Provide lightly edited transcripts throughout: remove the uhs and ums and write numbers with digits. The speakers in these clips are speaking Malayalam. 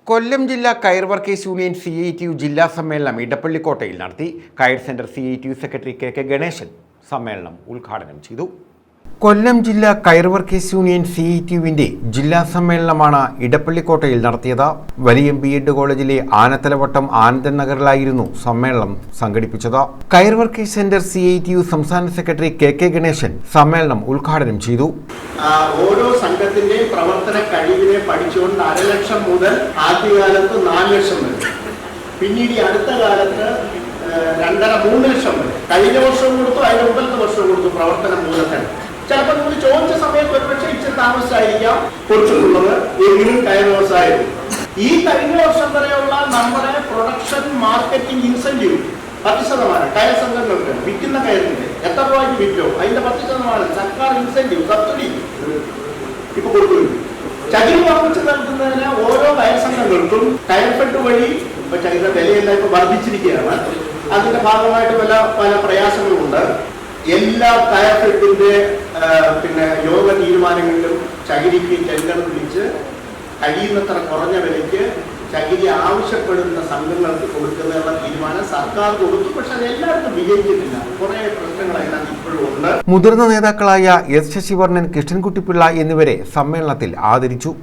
കൊല്ലം ജില്ലാ കയർ വർക്കേഴ്സ് യൂണിയൻ CITU ജില്ലാ സമ്മേളനം ഇടപ്പള്ളിക്കോട്ടയിൽ നടത്തി. കയർ centre CITU secretary KK Ganeshan സമ്മേളനം ഉദ്ഘാടനം ചെയ്തു. കൊല്ലം ജില്ലാ കയർ വർക്കേഴ്സ് യൂണിയൻ CITUവിന്റെ ജില്ലാ സമ്മേളനമാണ് ഇടപ്പള്ളിക്കോട്ടയിൽ നടത്തിയത്. വലിയ B.Ed കോളേജിലെ ആനത്തലവട്ടം ആനന്ദൻ നഗറിലായിരുന്നു സമ്മേളനം സംഘടിപ്പിച്ചത്. കയർ വർക്കേഴ്സ് സെന്റർ CITU സംസ്ഥാന സെക്രട്ടറി KK ഗണേശൻ സമ്മേളനം ഉദ്ഘാടനം ചെയ്തു. ഓരോ സംഘത്തിന്റെയും പ്രവർത്തന കഴിവിനെ പഠിച്ചുകൊണ്ട് 1.5 ലക്ഷം മുതൽ ആദ്യകാലത്ത് 4 ലക്ഷം വരെ, പിന്നീട് അടുത്ത കാലത്ത് 2.5-3 ലക്ഷം വരെ, കഴിഞ്ഞ വർഷവും കൊടുത്തു, അതിന് മുമ്പത്തെ വർഷവും കൊടുത്തു പ്രവർത്തന മൂലധനം. ചിലപ്പോൾ നിങ്ങൾ ചോദിച്ച സമയത്ത് ഒരുപക്ഷെ ഇച്ചിരി താമസിച്ചായിരിക്കാം കൊടുത്തിട്ടുള്ളത്, എങ്കിലും കയർ വ്യവസായം ഈ കഴിഞ്ഞ വർഷം വരെയുള്ള നമ്മുടെ പ്രൊഡക്ഷൻ മാർക്കറ്റിംഗ് ഇൻസെന്റീവ് 10% കയർ സംഘങ്ങൾക്ക് വിൽക്കുന്ന കയറിന്റെ എത്ര രൂപയ്ക്ക് വിറ്റോ അതിന്റെ 10% സർക്കാർ ഇൻസെന്റീവ് സബ്സിഡി ഇപ്പൊ കൊടുക്കുന്നുണ്ട്. ചകിരി വാങ്ങിച്ച് നൽകുന്നതിന് ഓരോ കയർ സംഘങ്ങൾക്കും കയർ ഫെഡ് വഴി ഇപ്പൊ ചകിരിയുടെ വിലയെല്ലാം ഇപ്പൊ വർദ്ധിച്ചിരിക്കുകയാണ്. അതിന്റെ ഭാഗമായിട്ട് പല പ്രയാസങ്ങളുമുണ്ട്. എല്ലാ കയർ ഫെഡിന്റെ യോഗ തീരുമാനങ്ങളിലും ചകിരിക്ക് ടെൻഡർ വിളിച്ച് കഴിയുന്നത്ര കുറഞ്ഞ വിലയ്ക്ക് ചകിരി ആവശ്യപ്പെടുന്ന സംഘങ്ങൾക്ക് കൊടുക്കുന്നതിനുള്ള തീരുമാനം സർക്കാർ കൊടുത്തു. പക്ഷെ അത് എല്ലാവർക്കും വിജയിച്ചിട്ടില്ല. കുറെ പ്രശ്നങ്ങൾ അതിനകത്ത് ഇപ്പോഴും ഉണ്ട്. മുതിർന്ന നേതാക്കളായ S. ശശിവർണൻ, കൃഷ്ണൻകുട്ടിപ്പിള്ള എന്നിവരെ സമ്മേളനത്തിൽ ആദരിച്ചു.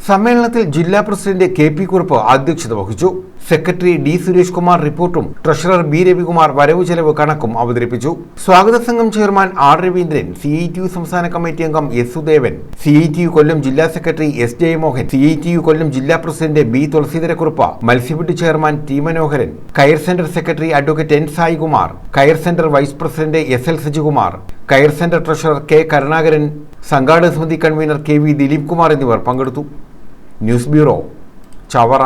സമ്മേളനത്തിൽ ജില്ലാ പ്രസിഡന്റ് KP കുറുപ്പ് അധ്യക്ഷത വഹിച്ചു. Secretary D. സുരേഷ് കുമാർ റിപ്പോർട്ടും ട്രഷറർ B. രവികുമാർ വരവ് ചെലവ് കണക്കും അവതരിപ്പിച്ചു. സ്വാഗത സംഘം ചെയർമാൻ R. രവീന്ദ്രൻ, CITU സംസ്ഥാന കമ്മിറ്റി അംഗം S. സുദേവൻ, CITU കൊല്ലം ജില്ലാ secretary S. Jayamohan, CITU Kollam ജില്ലാ president B. Thulaseedharakurup, Matsyafed chairman T. Manoharan, കയർ centre secretary advocate N. Saikumar, കയർ centre vice president SL Sajikumar, കയർ സെന്റർ ട്രഷറർ K. കരുണാകരൻ, സംഘാടക സമിതി കൺവീനർ KV. ദിലീപ് കുമാർ എന്നിവർ പങ്കെടുത്തു. News bureau, Chavara.